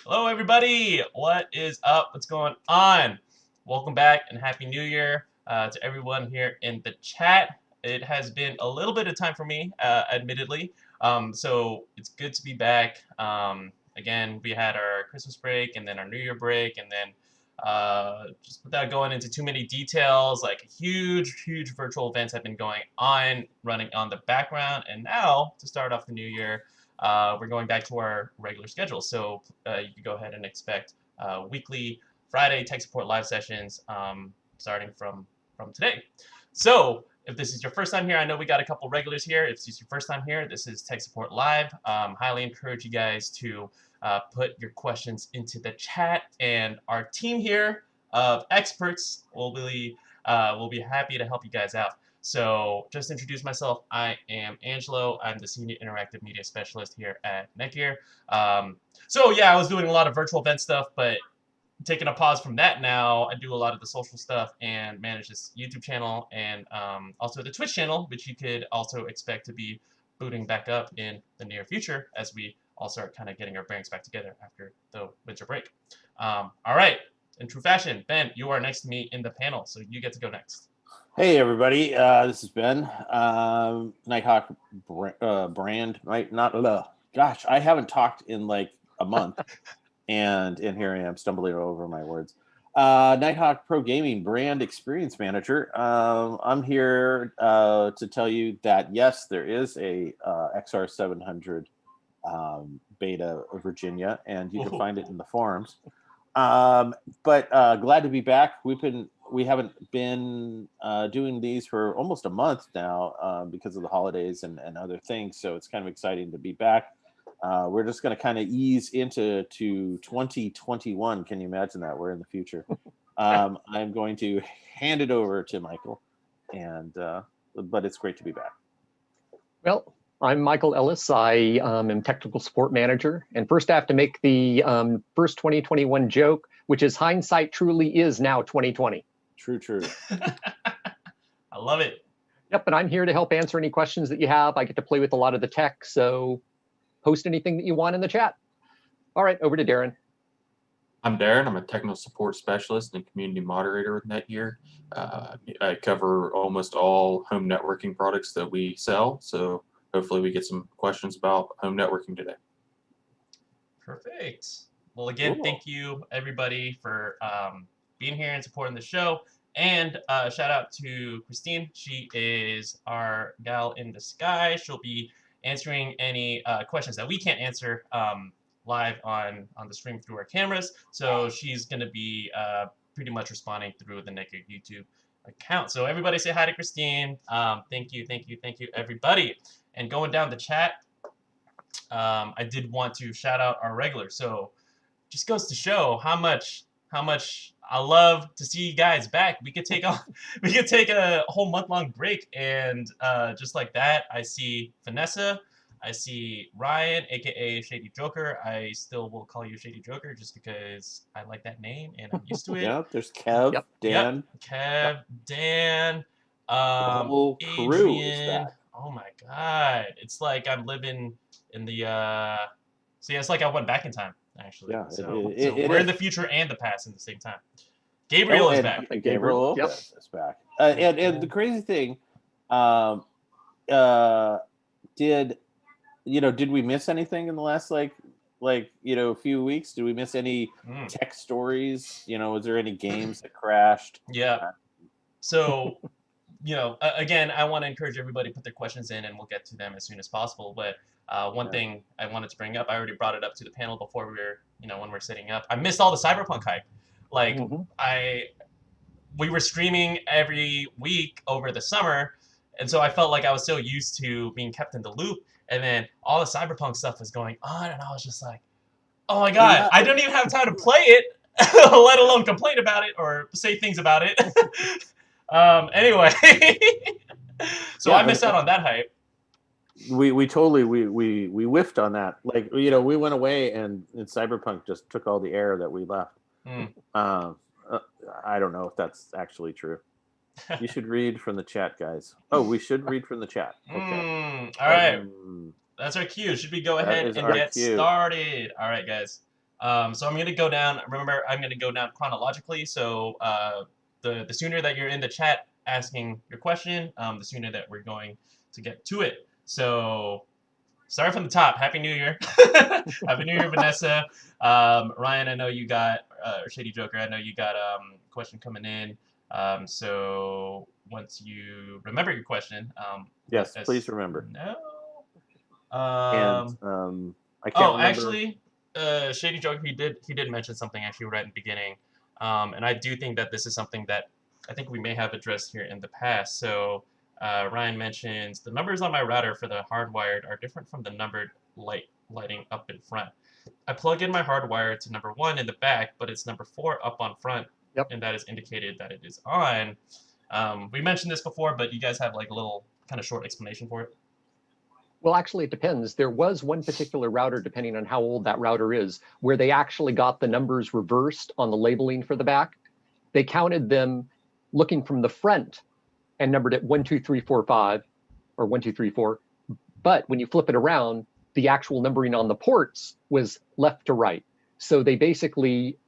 Hello, everybody. What is up? What's going on? Welcome back and Happy New Year to everyone here in the chat. It has been a little bit of time for me, admittedly. So it's good to be back. Again, we had our Christmas break and then our New Year break, and then just without going into too many details, like huge virtual events have been going on, running on the background. And now, to start off the new year, we're going back to our regular schedule. So you can go ahead and expect weekly Friday tech support live sessions starting from today. So if this is your first time here, I know we got a couple regulars here. If this is your first time here, this is Tech Support Live. Highly encourage you guys to put your questions into the chat, and our team here of experts will be happy to help you guys out. So just introduce myself. I am Angelo. I'm the Senior Interactive Media Specialist here at NETGEAR. So yeah, I was doing a lot of virtual event stuff, but taking a pause from that now, I do a lot of the social stuff and manage this YouTube channel and also the Twitch channel, which you could also expect to be booting back up in the near future as we all start kind of getting our bearings back together after the winter break. All right, in true fashion, Ben, you are next to me in the panel, so you get to go next. Hey everybody, this is Ben. Nighthawk brand, right? Gosh, I haven't talked in like a month, and here I am stumbling over my words. Nighthawk Pro Gaming brand experience manager. I'm here to tell you that yes, there is a XR700 beta of Virginia, and you can find it in the forums. But glad to be back. We haven't been doing these for almost a month now because of the holidays and other things. So it's kind of exciting to be back. We're just going to kind of ease into 2021. Can you imagine that? We're in the future. I'm going to hand it over to Michael, but it's great to be back. Well, I'm Michael Ellis. I am Technical Support Manager. And first I have to make the first 2021 joke, which is hindsight truly is now 2020. True. I love it. Yep, and I'm here to help answer any questions that you have. I get to play with a lot of the tech, so post anything that you want in the chat. All right, over to Darren. I'm Darren. I'm a technical support specialist and community moderator with NETGEAR. I cover almost all home networking products that we sell, so hopefully we get some questions about home networking today. Perfect. Well, again, Cool. Thank you, everybody, for being here and supporting the show. And shout out to Christine. She is our gal in the sky. She'll be answering any questions that we can't answer live on the stream through our cameras. So she's going to be pretty much responding through the NETGEAR YouTube account. So everybody say hi to Christine. Thank you, everybody. And going down the chat, I did want to shout out our regulars. So just goes to show how much I love to see you guys back. We could take a whole month-long break, and just like that, I see Vanessa, I see Ryan, aka Shady Joker. I still will call you Shady Joker just because I like that name and I'm used to it. Yep, there's Kev, Dan. Yep. Kev, Dan, The whole crew is Adrian. back. Oh my god. It's like I'm living in the so yeah, it's like I went back in time, actually. Yeah, So it we're is. in the future and the past at the same time. Gabriel is back. Gabriel Lopez is back. And the crazy thing, did we miss anything in the last few weeks? Did we miss any tech stories? Was there any games that crashed? Yeah. So, again, I want to encourage everybody to put their questions in, and we'll get to them as soon as possible. But one thing I wanted to bring up, I already brought it up to the panel before when we're setting up. I missed all the Cyberpunk hype. Like we were streaming every week over the summer, and so I felt like I was so used to being kept in the loop. And then all the Cyberpunk stuff was going on, and I was just like, oh my god, I don't even have time to play it, let alone complain about it or say things about it. Anyway, so I missed out on that hype. We totally we whiffed on that. We went away and Cyberpunk just took all the air that we left. I don't know if that's actually true. You should read from the chat, guys. Oh, we should read from the chat. Okay. All right. That's our cue. Should we go ahead and get started? All right, guys. So I'm going to go down. Remember, I'm going to go down chronologically. So the sooner that you're in the chat asking your question, the sooner that we're going to get to it. So start from the top. Happy New Year. Happy New Year, Vanessa. Ryan, I know you got, Shady Joker, I know you got a question coming in. So once you remember your question, Yes, please remember. No. And I can't Oh, remember. actually, Shady Joker, he did mention something actually right in the beginning, and I do think that this is something that I think we may have addressed here in the past. So Ryan mentions the numbers on my router for the hardwired are different from the numbered lighting up in front. I plug in my hardwire to number 1 in the back, but it's number 4 up on front, Yep. and that is indicated that it is on. We mentioned this before, but you guys have like a little kind of short explanation for it. Well, actually, it depends. There was one particular router, depending on how old that router is, where they actually got the numbers reversed on the labeling for the back. They counted them looking from the front and numbered it 1, 2, 3, 4, 5, or 1, 2, 3, 4. But when you flip it around, the actual numbering on the ports was left to right. So they basically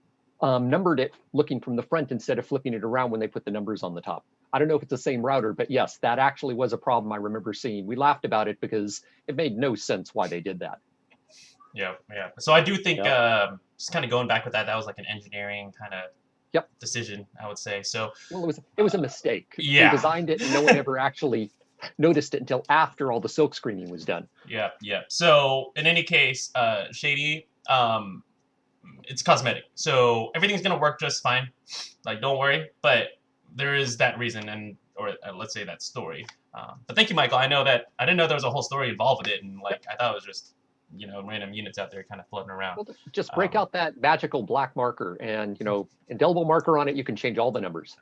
numbered it looking from the front instead of flipping it around when they put the numbers on the top. I don't know if it's the same router, but yes, that actually was a problem I remember seeing. We laughed about it because it made no sense why they did that. Yeah. So I do think just kind of going back with that, that was like an engineering kind of decision, I would say. So well, it was a mistake. Yeah. They designed it and no one ever actually noticed it until after all the silk screening was done. Yeah. So in any case, Shady, it's cosmetic. So everything's gonna work just fine. Like, don't worry. But there is that reason, or let's say that story. But thank you, Michael. I didn't know there was a whole story involved with it, and like I thought it was just random units out there kind of floating around. Well, just break out that magical black marker and indelible marker on it. You can change all the numbers.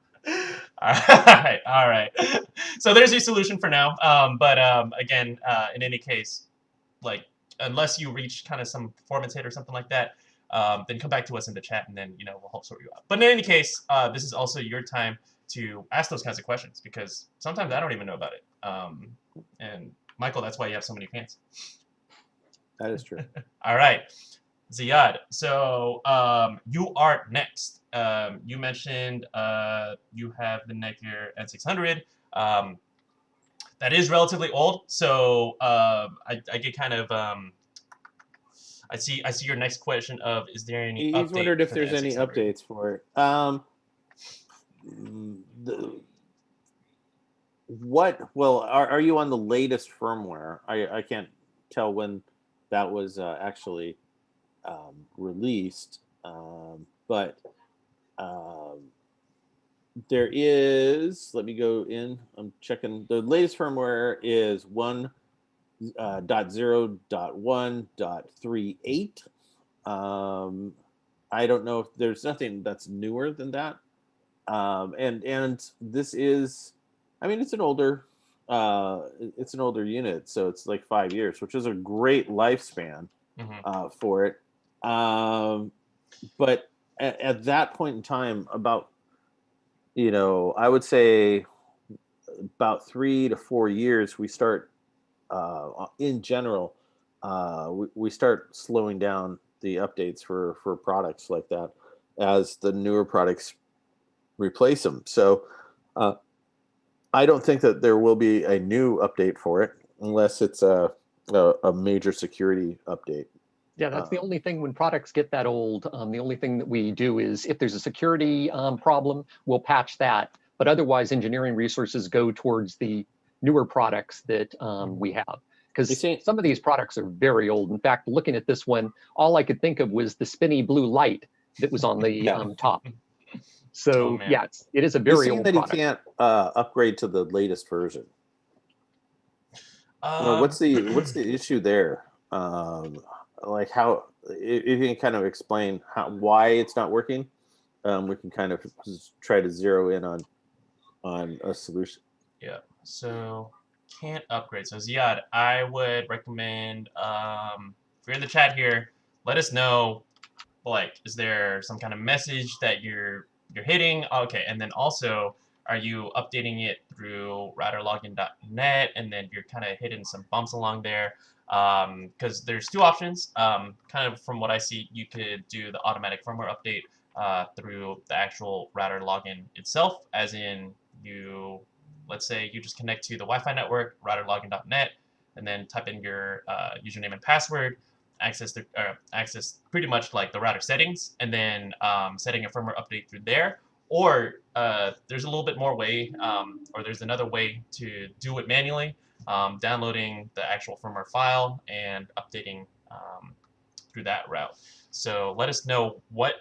All right. So there's your solution for now. But again, in any case, like unless you reach kind of some performance hit or something like that, then come back to us in the chat, and then we'll help sort you out. But in any case, this is also your time to ask those kinds of questions, because sometimes I don't even know about it. And Michael, that's why you have so many fans. That is true. All right, Ziad. So you are next. You mentioned you have the NETGEAR N600. That is relatively old. So I get kind of I see your next question of, is there any update? He's wondered if there's any updates for it. Are you on the latest firmware? I can't tell when that was actually released, but there is, let me go in, I'm checking, the latest firmware is 1.0.1.38. I don't know if there's nothing that's newer than that. And this is, I mean, it's an older unit, so it's like 5 years, which is a great lifespan for it. But at that point in time, about, I would say about 3 to 4 years, we start, in general, we start slowing down the updates for products like that as the newer products replace them. So I don't think that there will be a new update for it unless it's a major security update. Yeah, that's the only thing when products get that old. The only thing that we do is if there's a security problem, we'll patch that. But otherwise, engineering resources go towards the newer products that we have. Because some of these products are very old. In fact, looking at this one, all I could think of was the spinny blue light that was on the top. So yeah, it is a very old product. He can't upgrade to the latest version. What's the issue there? Like how, if you can kind of explain why it's not working, we can kind of try to zero in on a solution. Yeah. So can't upgrade. So Ziad, I would recommend, if you're in the chat here, let us know, like, is there some kind of message that you're hitting? Okay, and then also, are you updating it through routerlogin.net, and then you're kind of hitting some bumps along there? because there's two options. Kind of from what I see, you could do the automatic firmware update through the actual router login itself, as in let's say you just connect to the Wi-Fi network, routerlogin.net, and then type in your username and password, access pretty much like the router settings, and then setting a firmware update through there. Or there's a little bit more way, or there's another way to do it manually, downloading the actual firmware file and updating through that route. So let us know which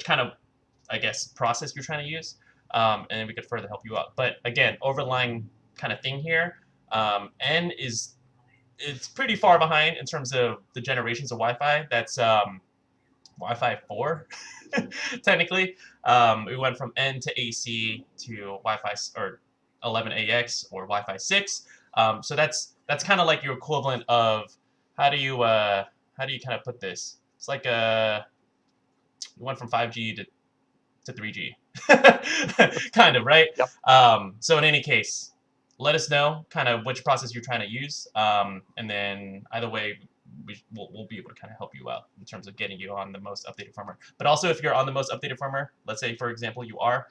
kind of, I guess, process you're trying to use, and then we could further help you out. But again, overlying kind of thing here, it's pretty far behind in terms of the generations of Wi-Fi. That's Wi-Fi 4, technically. We went from N to AC to Wi-Fi or 11AX or Wi-Fi 6. So that's kind of like your equivalent of how do you kind of put this? It's like we went from 5G to 3G, kind of, right? Yep. So in any case, let us know kind of which process you're trying to use, and then either way, we'll be able to kind of help you out in terms of getting you on the most updated firmware. But also, if you're on the most updated firmware, let's say, for example, you are,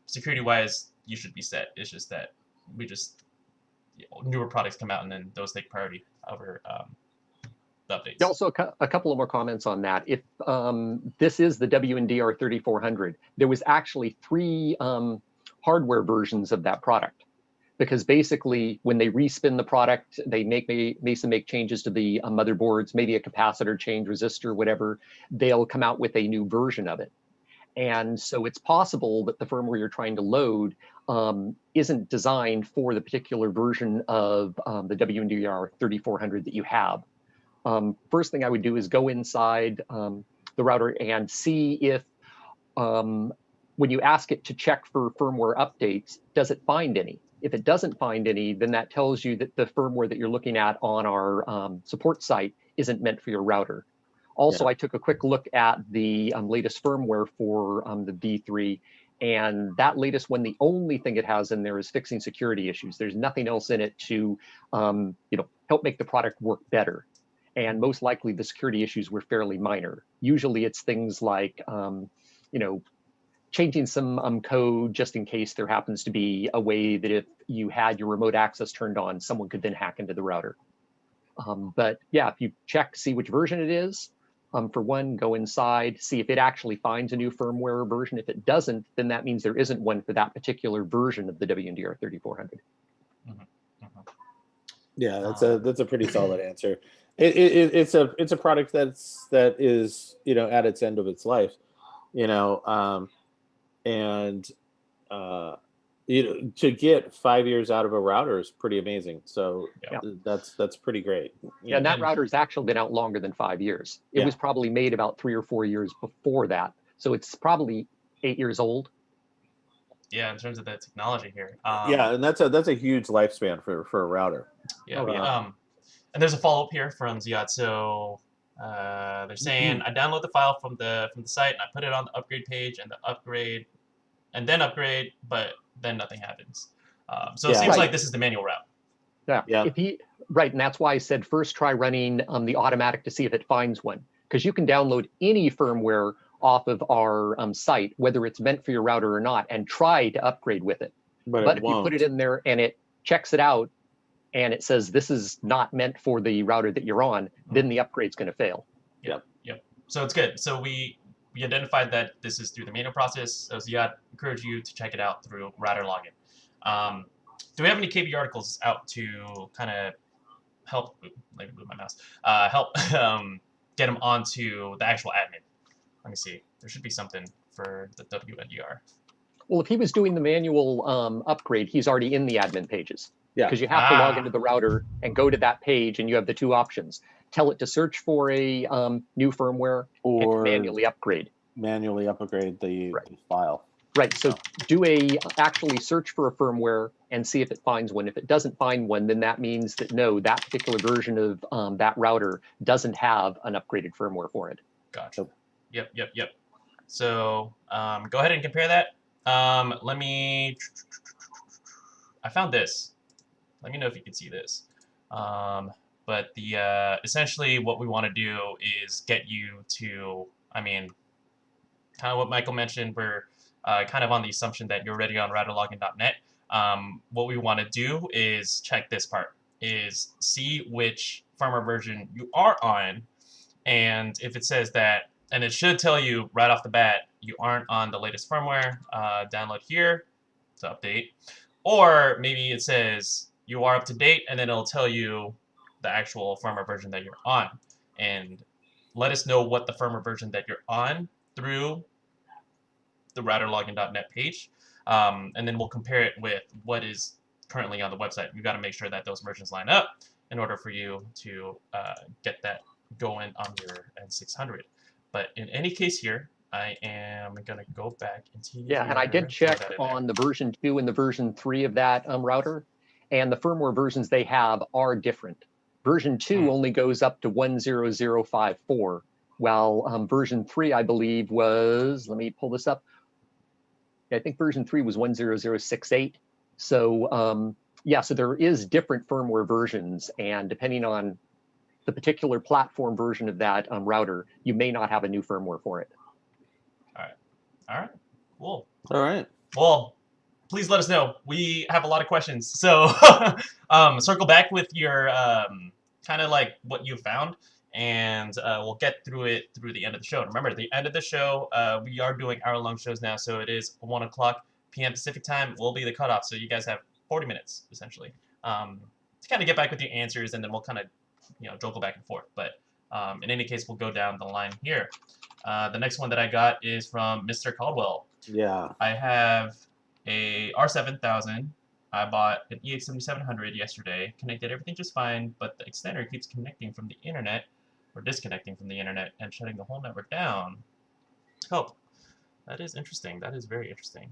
security-wise, you should be set. It's just that newer products come out, and then those take priority over the updates. Also, a couple of more comments on that. If this is the WNDR 3400, there was actually 3 hardware versions of that product. Because basically, when they respin the product, they make changes to the motherboards, maybe a capacitor change, resistor, whatever. They'll come out with a new version of it. And so it's possible that the firmware you're trying to load isn't designed for the particular version of the WNDR 3400 that you have. First thing I would do is go inside the router and see if, when you ask it to check for firmware updates, does it find any? If it doesn't find any, then that tells you that the firmware that you're looking at on our support site isn't meant for your router. Also, I took a quick look at the latest firmware for the V3, and that latest one, the only thing it has in there is fixing security issues. There's nothing else in it to help make the product work better. And most likely the security issues were fairly minor. Usually it's things like, changing some code just in case there happens to be a way that if you had your remote access turned on, someone could then hack into the router. But yeah, if you check, see which version it is, for one, go inside, see if it actually finds a new firmware version. If it doesn't, then that means there isn't one for that particular version of the WNDR 3400. Yeah, that's a pretty solid answer. It's a product that is at its end of its life, and to get 5 years out of a router is pretty amazing. So that's pretty great. Yeah, and that router's actually been out longer than 5 years. It was probably made about 3 or 4 years before that, so it's probably 8 years old. Yeah, in terms of the technology here. Yeah, and that's a huge lifespan for a router. Yeah. And there's a follow-up here from Ziad. So they're saying I download the file from the site and I put it on the upgrade page and then upgrade, but then nothing happens. So it seems like this is the manual route. Yeah. And that's why I said first try running the automatic to see if it finds one, because you can download any firmware off of our site, whether it's meant for your router or not, and try to upgrade with it. But if you put it in there and it checks it out and it says this is not meant for the router that you're on, then the upgrade's going to fail. Yep. So it's good. So we identified that this is through the manual process. So Ziad, encourage you to check it out through router login. Do we have any KB articles out to kind of help? Let me move my mouse. Help get them onto the actual admin. Let me see. There should be something for the WNDR. Well, if he was doing the manual upgrade, he's already in the admin pages. Yeah. Because you have to log into the router and go to that page, and you have the two options: tell it to search for a new firmware, or manually upgrade. Manually upgrade the file. Right. So do actually search for a firmware and see if it finds one. If it doesn't find one, then that means that no, that particular version of that router doesn't have an upgraded firmware for it. Gotcha. Yep. So go ahead and compare that. I found this. Let me know if you can see this. But the essentially what we want to do is get you to, I mean, kind of what Michael mentioned, we're kind of on the assumption that you're already on routerlogin.net. What we want to do is check this part, is see which firmware version you are on, and if it says that, and it should tell you right off the bat, you aren't on the latest firmware, download here to update. Or maybe it says you are up to date, and then it'll tell you the actual firmware version that you're on. And let us know what the firmware version that you're on through the routerlogin.net page. And then we'll compare it with what is currently on the website. You've got to make sure that those versions line up in order for you to get that going on your N600. But in any case here, I am going to go back into Yeah, and I did check on the version 2 and the version 3 of that router, and the firmware versions they have are different. Version 2 only goes up to 10054, while version 3, I believe, was, let me pull this up. I think version 3 was 10068. So yeah, so there is different firmware versions, and depending on the particular platform version of that router, you may not have a new firmware for it. All right, cool. All right. Well, please let us know. We have a lot of questions. So circle back with your kind of like what you found, and we'll get through it through the end of the show. And remember, at the end of the show, we are doing hour-long shows now, so it is 1 o'clock p.m. Pacific time will be the cutoff. So you guys have 40 minutes, essentially, to kind of get back with your answers, and then we'll kind of, joggle back and forth. But in any case, we'll go down the line here. The next one that I got is from Mr. Caldwell. Yeah. I have a R7000. I bought an EX7700 yesterday, connected everything just fine, but the extender keeps connecting from the internet, or disconnecting from the internet, and shutting the whole network down. Oh, that is interesting. That is very interesting.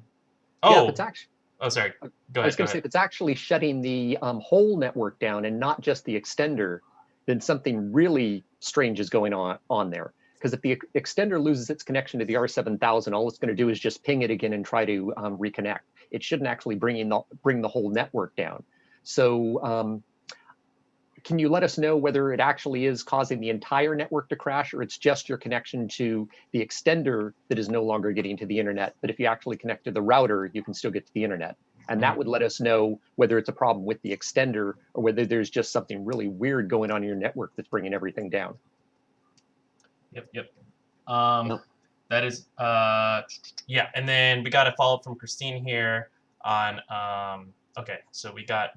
Yeah, Oh, it's actually, oh, sorry. Go ahead. I was going to say, if it's actually shutting the whole network down and not just the extender, then something really strange is going on there. Because if the extender loses its connection to the R7000, all it's going to do is just ping it again and try to reconnect. It shouldn't actually bring the whole network down. So can you let us know whether it actually is causing the entire network to crash, or it's just your connection to the extender that is no longer getting to the internet? But if you actually connect to the router, you can still get to the internet. And that would let us know whether it's a problem with the extender or whether there's just something really weird going on in your network that's bringing everything down. Yep. That is, yeah. And then we got a follow-up from Christine here on, okay, so we got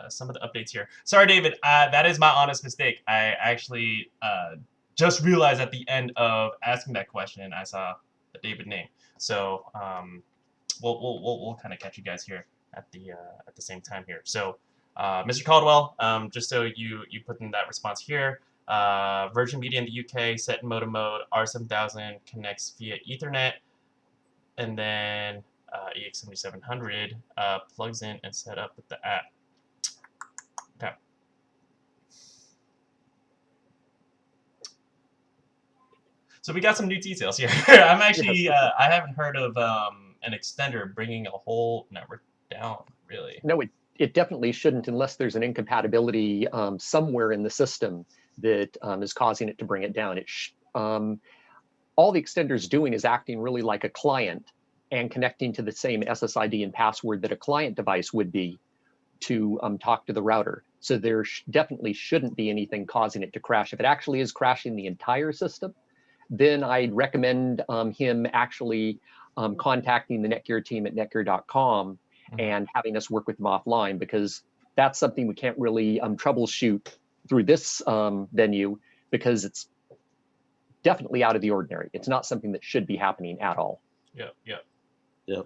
some of the updates here. Sorry, David, that is my honest mistake. I actually just realized at the end of asking that question, I saw the David name. So we'll kind of catch you guys here at the same time here. So Mr. Caldwell, just so you put in that response here. Virgin Media in the UK, set in modem mode, R7000 connects via Ethernet, and then EX7700 plugs in and set up with the app. Okay. So we got some new details here. I'm actually, I haven't heard of an extender bringing a whole network down, really. No, it definitely shouldn't unless there's an incompatibility somewhere in the system that is causing it to bring it down. All the extender's doing is acting really like a client and connecting to the same SSID and password that a client device would be to talk to the router. So there definitely shouldn't be anything causing it to crash. If it actually is crashing the entire system, then I'd recommend him actually contacting the NETGEAR team at netgear.com and having us work with them offline, because that's something we can't really troubleshoot through this venue, because it's definitely out of the ordinary. It's not something that should be happening at all. Yep.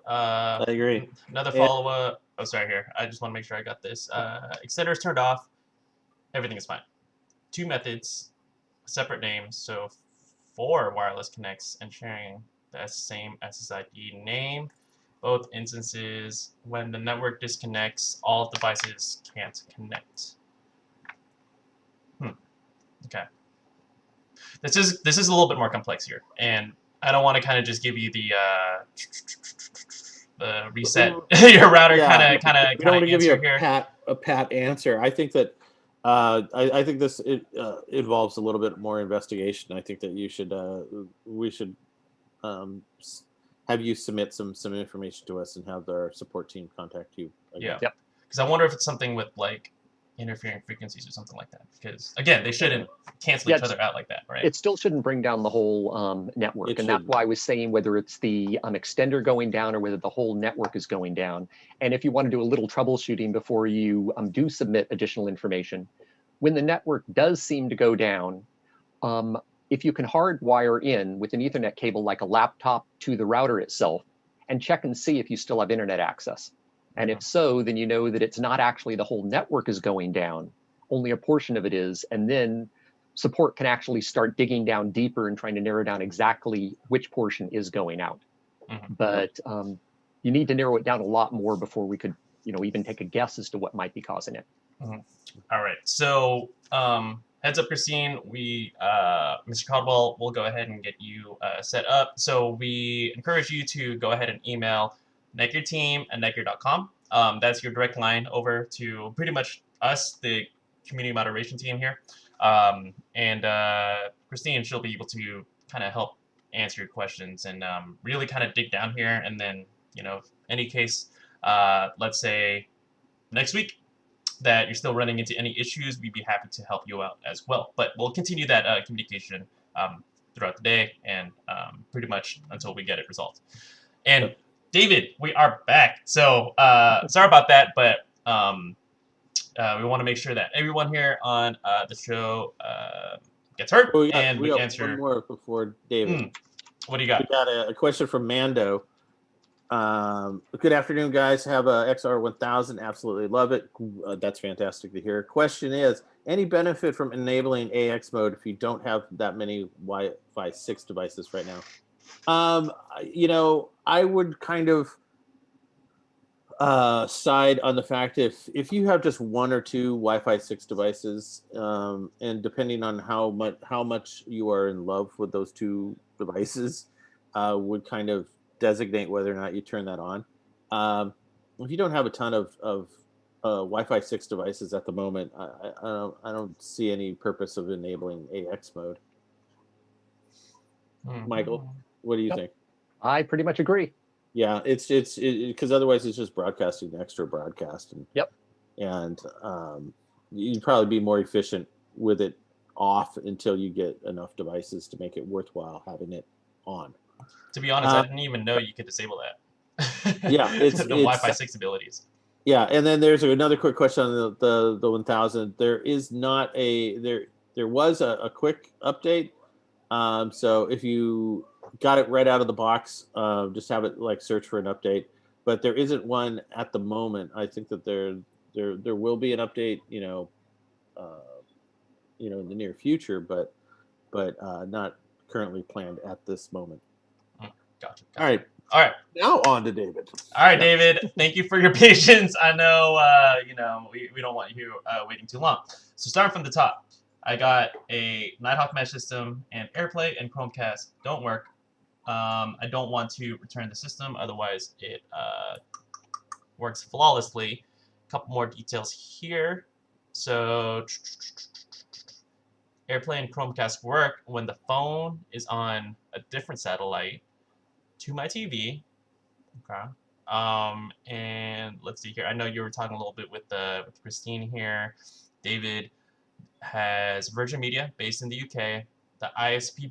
I agree. Another follow-up. Oh, sorry, here. I just want to make sure I got this. Extender is turned off. Everything is fine. 2 methods, separate names, so 4 wireless connects and sharing the same SSID name. Both instances, when the network disconnects, all devices can't connect. Okay. This is a little bit more complex here, and I don't want to kind of just give you the reset your router kind of we don't want to give you a here. a pat answer. I think that I think this involves a little bit more investigation. I think that we should have you submit some information to us and have our support team contact you again. Yeah. Yep. Because I wonder if it's something with like interfering frequencies or something like that. Because again, they shouldn't cancel each other out like that, right? It still shouldn't bring down the whole network. It And that's shouldn't. why I was saying whether it's the extender going down or whether the whole network is going down. And if you want to do a little troubleshooting before you do submit additional information, when the network does seem to go down, if you can hardwire in with an Ethernet cable like a laptop to the router itself and check and see if you still have internet access. And if so, then you know that it's not actually the whole network is going down, only a portion of it is. And then support can actually start digging down deeper and trying to narrow down exactly which portion is going out. But you need to narrow it down a lot more before we could, even take a guess as to what might be causing it. All right. So heads up, Christine. Mr. Caldwell will go ahead and get you set up. So we encourage you to go ahead and email NETGEAR team at netgear.com. That's your direct line over to pretty much us, the community moderation team here. And Christine, she'll be able to kind of help answer your questions and really kind of dig down here. And then, any case, let's say next week that you're still running into any issues, we'd be happy to help you out as well. But we'll continue that communication throughout the day and pretty much until we get it resolved. And David, we are back. So sorry about that, but we want to make sure that everyone here on the show gets heard. We got answer one more before David. What do you got? We got a question from Mando. Good afternoon, guys. Have a XR1000. Absolutely love it. That's fantastic to hear. Question is, any benefit from enabling AX mode if you don't have that many Wi-Fi 6 devices right now? I would kind of side on the fact if you have just one or two Wi-Fi 6 devices, and depending on how much you are in love with those two devices, would kind of designate whether or not you turn that on. If you don't have a ton of Wi-Fi 6 devices at the moment, I don't see any purpose of enabling AX mode. Michael, what do you think? I pretty much agree. Yeah, it's because otherwise it's just broadcasting the extra broadcast, and you'd probably be more efficient with it off until you get enough devices to make it worthwhile having it on. To be honest, I didn't even know you could disable that. Yeah, it's the Wi-Fi 6 abilities. Yeah, and then there's another quick question on the 1000. There is not there was a quick update. So if you got it right out of the box, just have it like search for an update. But there isn't one at the moment. I think that there will be an update, in the near future, but not currently planned at this moment. Gotcha. All right. Now on to David. All right, David. Thank you for your patience. I know, we don't want you waiting too long. So starting from the top, I got a Nighthawk mesh system, and AirPlay and Chromecast don't work. I don't want to return the system, otherwise it works flawlessly. A couple more details here. So AirPlay and Chromecast work when the phone is on a different satellite to my TV. Okay. And let's see here. I know you were talking a little bit with Christine here. David has Virgin Media based in the UK. The ISP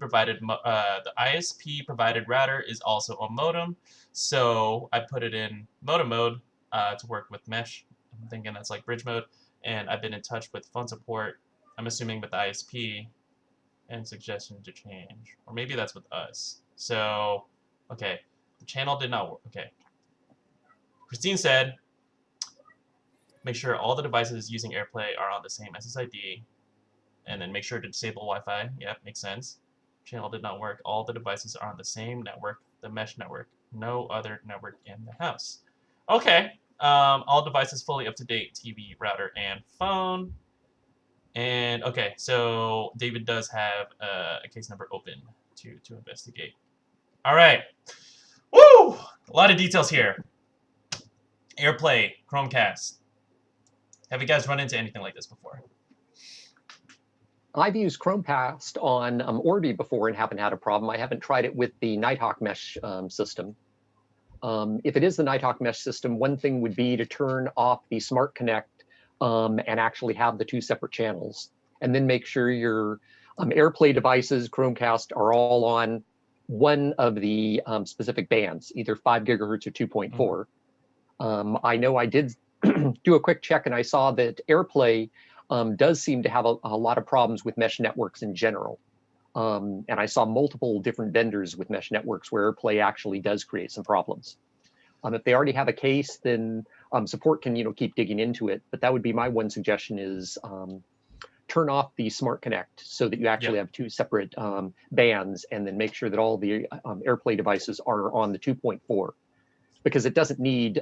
provided router is also a modem, so I put it in modem mode to work with mesh. I'm thinking that's like bridge mode, and I've been in touch with phone support. I'm assuming with the ISP, and suggestion to change, or maybe that's with us. So, okay, the channel did not work. Okay, Christine said, make sure all the devices using AirPlay are on the same SSID. And then make sure to disable Wi-Fi. Yep, makes sense. Channel did not work. All the devices are on the same network, the mesh network. No other network in the house. Okay. All devices fully up to date. TV, router, and phone. And okay, so David does have a case number open to investigate. All right. Woo! A lot of details here. AirPlay, Chromecast. Have you guys run into anything like this before? I've used Chromecast on Orbi before and haven't had a problem. I haven't tried it with the Nighthawk mesh system. If it is the Nighthawk mesh system, one thing would be to turn off the Smart Connect and actually have the two separate channels. And then make sure your AirPlay devices, Chromecast, are all on one of the specific bands, either 5 gigahertz or 2.4. I know I did do a quick check and I saw that AirPlay does seem to have a lot of problems with mesh networks in general. And I saw multiple different vendors with mesh networks where AirPlay actually does create some problems. If they already have a case, then support can keep digging into it. But that would be my one suggestion is turn off the Smart Connect so that you actually have two separate bands, and then make sure that all the AirPlay devices are on the 2.4, because it doesn't need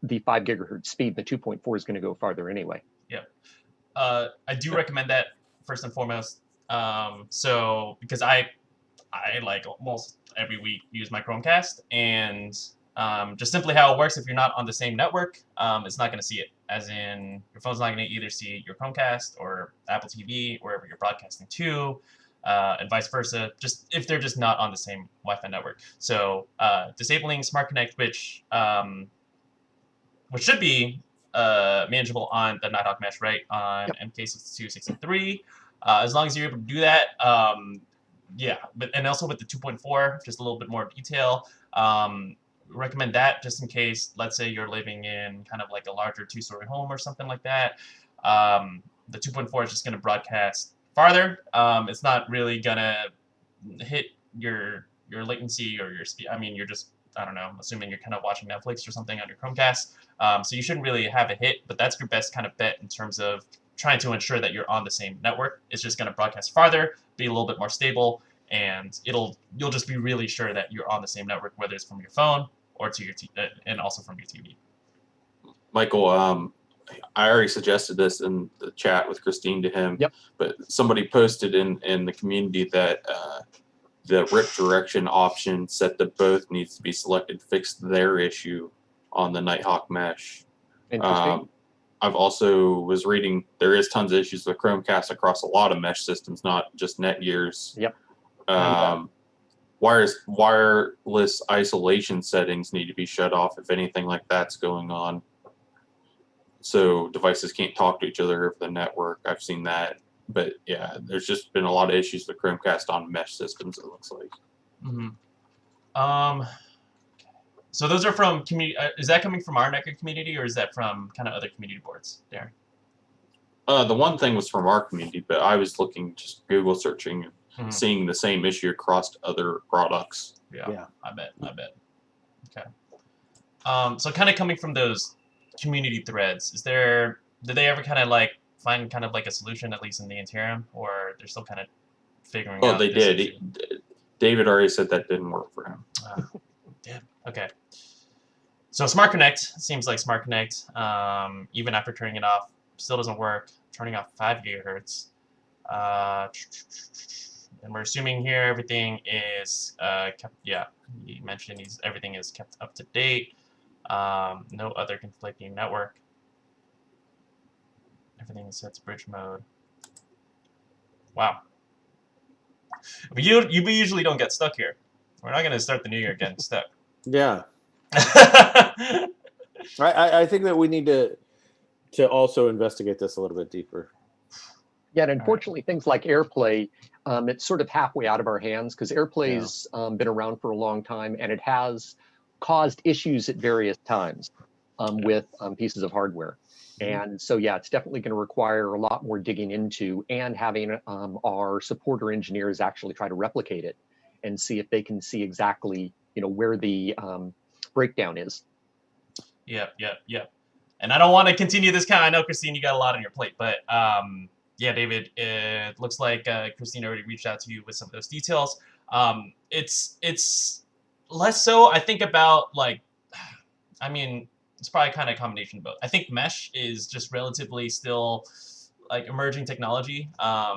the 5 gigahertz speed. The 2.4 is going to go farther anyway. Yeah. I do recommend that first and foremost. So because I like almost every week use my Chromecast, and just simply how it works, if you're not on the same network, it's not going to see it. As in, your phone's not going to either see your Chromecast or Apple TV, wherever you're broadcasting to, and vice versa, just if they're just not on the same Wi-Fi network. So disabling Smart Connect, which should be manageable on the Nighthawk mesh, right, on MK6263. As long as you're able to do that, yeah. And also with the 2.4, just a little bit more detail. Recommend that just in case, let's say you're living in kind of like a larger 2-story home or something like that. The 2.4 is just going to broadcast farther. It's not really going to hit your latency or your speed. I mean, you're just, I don't know, assuming you're kind of watching Netflix or something on your Chromecast. So you shouldn't really have a hit, but that's your best kind of bet in terms of trying to ensure that you're on the same network. It's just going to broadcast farther, be a little bit more stable, and you'll just be really sure that you're on the same network, whether it's from your phone or to your and also from your TV. Michael, I already suggested this in the chat with Christine to him, but somebody posted in the community that the rip direction option set to both needs to be selected, fixed their issue on the Nighthawk mesh. Interesting. I've also was reading there is tons of issues with Chromecast across a lot of mesh systems, not just NETGEAR's. Wireless isolation settings need to be shut off if anything like that's going on, so devices can't talk to each other over the network. I've seen that, but yeah, there's just been a lot of issues with Chromecast on mesh systems, it looks like. So those are from community. Is that coming from our NETGEAR community, or is that from kind of other community boards, Darren? The one thing was from our community, but I was looking, just Google searching, seeing the same issue across other products. Yeah. I bet. Okay. So kind of coming from those community threads, did they ever kind of like find kind of like a solution, at least in the interim, or they're still kind of figuring out? Oh, they did. David already said that didn't work for him. Damn. Okay. So Smart Connect seems like Smart Connect, even after turning it off, still doesn't work. Turning off 5 gigahertz. And we're assuming here everything is kept. Yeah, he mentioned everything is kept up to date. No other conflicting network. Everything is set to bridge mode. Wow. But you usually don't get stuck here. We're not going to start the new year getting stuck. Yeah. I think that we need to also investigate this a little bit deeper. Yeah, and unfortunately, things like AirPlay, it's sort of halfway out of our hands, because AirPlay's been around for a long time, and it has caused issues at various times with pieces of hardware. And so, yeah, it's definitely going to require a lot more digging into, and having our supporter engineers actually try to replicate it and see if they can see exactly, where the breakdown is. Yep. And I don't want to continue this I know, Christine, you got a lot on your plate, but yeah, David, it looks like Christine already reached out to you with some of those details. It's less so, I think, about it's probably kind of a combination of both. I think mesh is just relatively still like emerging technology.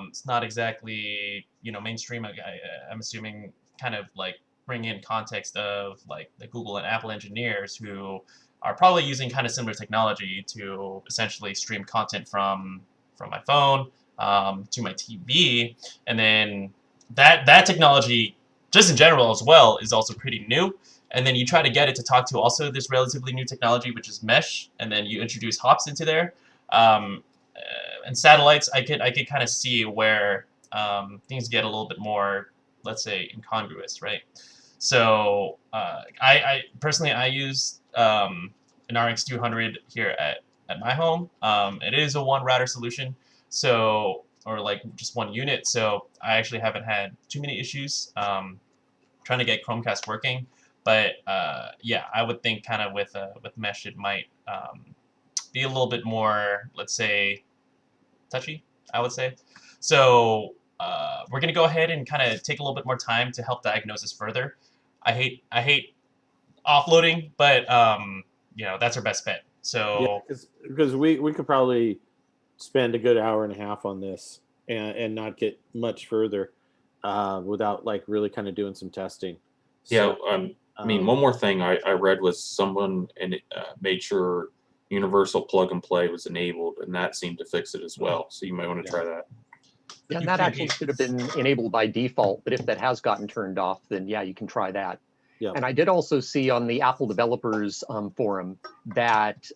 It's not exactly mainstream. I'm assuming kind of like bring in context of like the Google and Apple engineers who are probably using kind of similar technology to essentially stream content from my phone to my TV, and then that technology, just in general as well, is also pretty new. And then you try to get it to talk to also this relatively new technology, which is mesh, and then you introduce hops into there. And satellites, I could kind of see where things get a little bit more, let's say, incongruous, right? So I personally I use an RX200 here at my home. It is a one router solution, so or like just one unit. So I actually haven't had too many issues trying to get Chromecast working. But yeah, I would think kind of with mesh it might be a little bit more, let's say, touchy, I would say. So we're gonna go ahead and kind of take a little bit more time to help diagnose this further. I hate offloading, but you know, that's our best bet. So Yeah, because we could probably spend a good hour and a half on this and not get much further without like really kind of doing some testing. Yeah, So, I mean, one more thing I read was someone made sure universal plug and play was enabled, and that seemed to fix it as well. So you might want to try that. Yeah, and that actually should have been enabled by default, but if that has gotten turned off, then yeah, you can try that. Yeah. And I did also see on the Apple developers forum that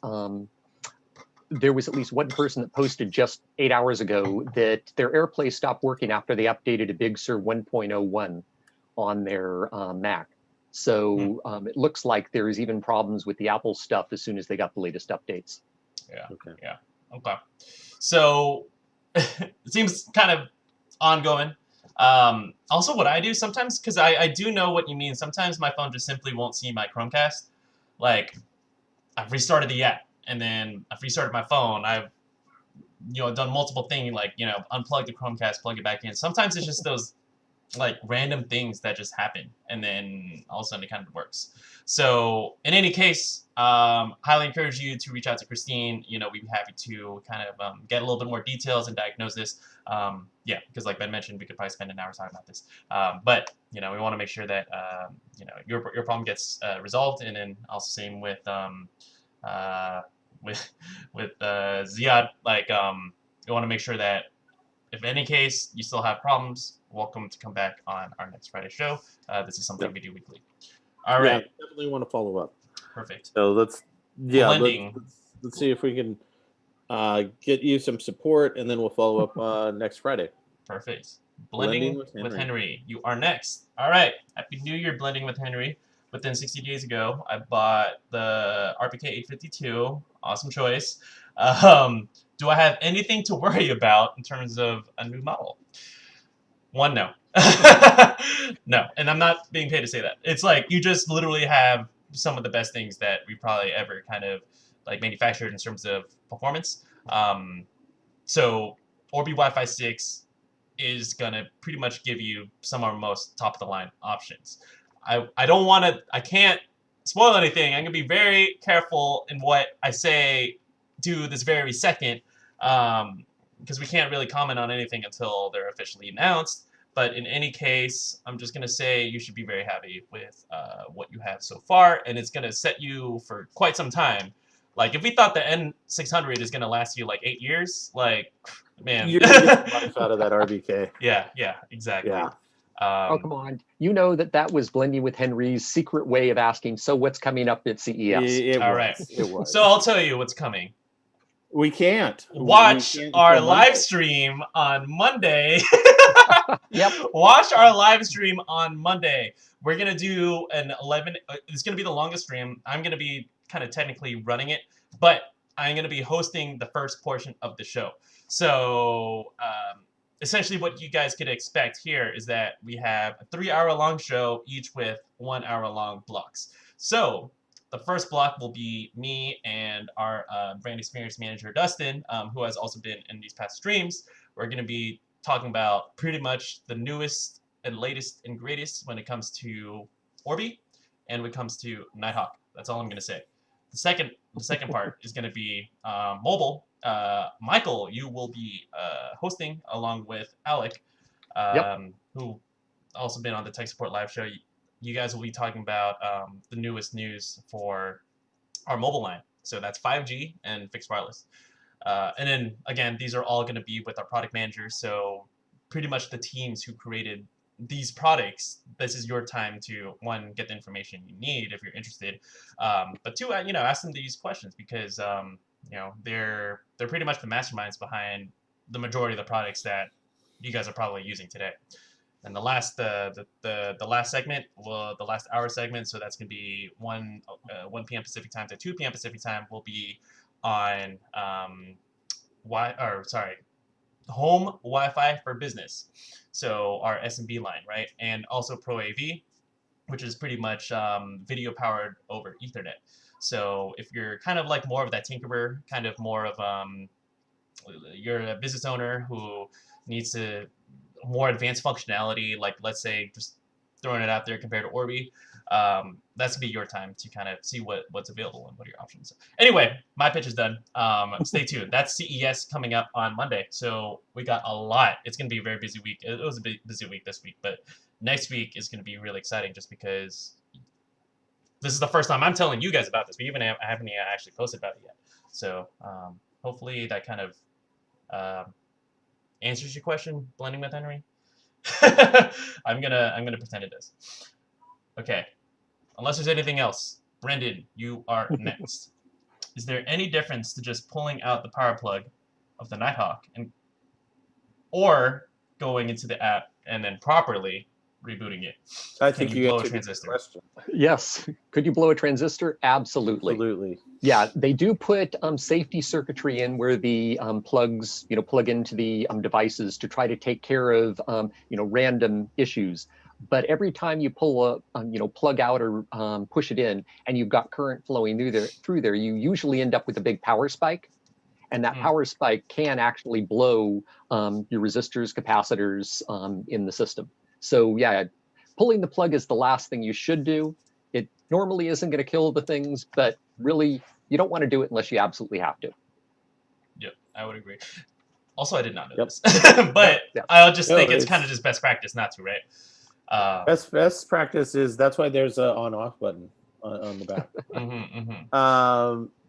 there was at least one person that posted just 8 hours ago that their AirPlay stopped working after they updated to Big Sur 1.01 on their Mac. So it looks like there's even problems with the Apple stuff as soon as they got the latest updates. yeah, Okay. yeah, okay. So it seems kind of ongoing. Also, what I do sometimes, because I do know what you mean. Sometimes my phone just simply won't see my Chromecast. Like I've restarted the app, and then I've restarted my phone. I've done multiple things, like unplug the Chromecast, plug it back in. Sometimes it's just those like random things that just happen, and then all of a sudden it kind of works. So in any case, highly encourage you to reach out to Christine. We'd be happy to kind of get a little bit more details and diagnose this. Yeah, because like Ben mentioned, we could probably spend an hour talking about this. But we want to make sure that your problem gets resolved, and then also same with Ziad. Like you want to make sure that if in any case you still have problems, welcome to come back on our next Friday show. This is something we do weekly. All right. Yeah, definitely want to follow up. Perfect. So let's Blending. let's see if we can get you some support, and then we'll follow up next Friday. Perfect. Blending with Henry. You are next. All right. Happy New Year, Blending with Henry. Within 60 days ago, I bought the RPK 852. Awesome choice. Do I have anything to worry about in terms of a new model? One, no. No, and I'm not being paid to say that. It's like you just literally have some of the best things that we probably ever kind of like manufactured in terms of performance. So Orbi Wi-Fi 6 is gonna pretty much give you some of our most top of the line options. I can't spoil anything. I'm gonna be very careful in what I say to this very second, because we can't really comment on anything until they're officially announced. But in any case, I'm just gonna say you should be very happy with what you have so far, and it's gonna set you for quite some time. Like if we thought the N600 is gonna last you like 8 years, like man, You're gonna get the life out of that RBK. Yeah, exactly. Yeah. Oh, come on. You know that was Blending with Henry's secret way of asking, so what's coming up at CES? All right. It was. So I'll tell you what's coming. We can't. Watch We can't our until live Monday. stream on Monday. Yep. Watch our live stream on Monday. We're going to do an 11. It's going to be the longest stream. I'm going to be kind of technically running it, but I'm going to be hosting the first portion of the show. So essentially what you guys could expect here is that we have a 3-hour-long show, each with 1-hour-long blocks. So the first block will be me and our brand experience manager, Dustin, who has also been in these past streams. We're going to be talking about pretty much the newest and latest and greatest when it comes to Orbi and when it comes to Nighthawk. That's all I'm going to say. The second part is going to be mobile. Michael, you will be hosting along with Alec, who also been on the Tech Support Live show. You guys will be talking about the newest news for our mobile line. So that's 5G and fixed wireless. And then again, these are all going to be with our product managers. So pretty much the teams who created these products, this is your time to, one, get the information you need if you're interested, but two, ask them these questions because they're pretty much the masterminds behind the majority of the products that you guys are probably using today. And the last segment, well, the last hour segment, so that's gonna be 1 p.m. Pacific time to 2 p.m. Pacific time, will be on home Wi-Fi for business. So our SMB line, right, and also Pro AV, which is pretty much video powered over Ethernet. So if you're kind of like more of that tinkerer, kind of more of you're a business owner who needs to more advanced functionality, like let's say just throwing it out there compared to Orbi, that's gonna be your time to kind of see what's available and what are your options. Anyway, my pitch is done. Stay tuned. That's CES coming up on Monday, so we got a lot. It's gonna be a very busy week. It was a busy week this week, but next week is gonna be really exciting just because this is the first time I'm telling you guys about this. We haven't actually posted about it yet. So hopefully that kind of answers your question, blending with Henry. I'm gonna pretend it does. Okay, unless there's anything else, Brendan, you are next. Is there any difference to just pulling out the power plug of the Nighthawk or going into the app and then properly rebooting it? I think you blow a answered the transistor? question. Yes. Could you blow a transistor? Absolutely. Absolutely. Yeah, they do put safety circuitry in where the plugs, plug into the devices to try to take care of, random issues. But every time you pull a, plug out or push it in, and you've got current flowing through there, you usually end up with a big power spike. And that power spike can actually blow your resistors, capacitors in the system. So yeah, pulling the plug is the last thing you should do. It normally isn't going to kill the things, but really, you don't want to do it unless you absolutely have to. Yep, I would agree. Also, I did not know Yep. this, but Yeah. I just think it's it's kind of just best practice not to, right? best practice is that's why there's a on-off button on the back.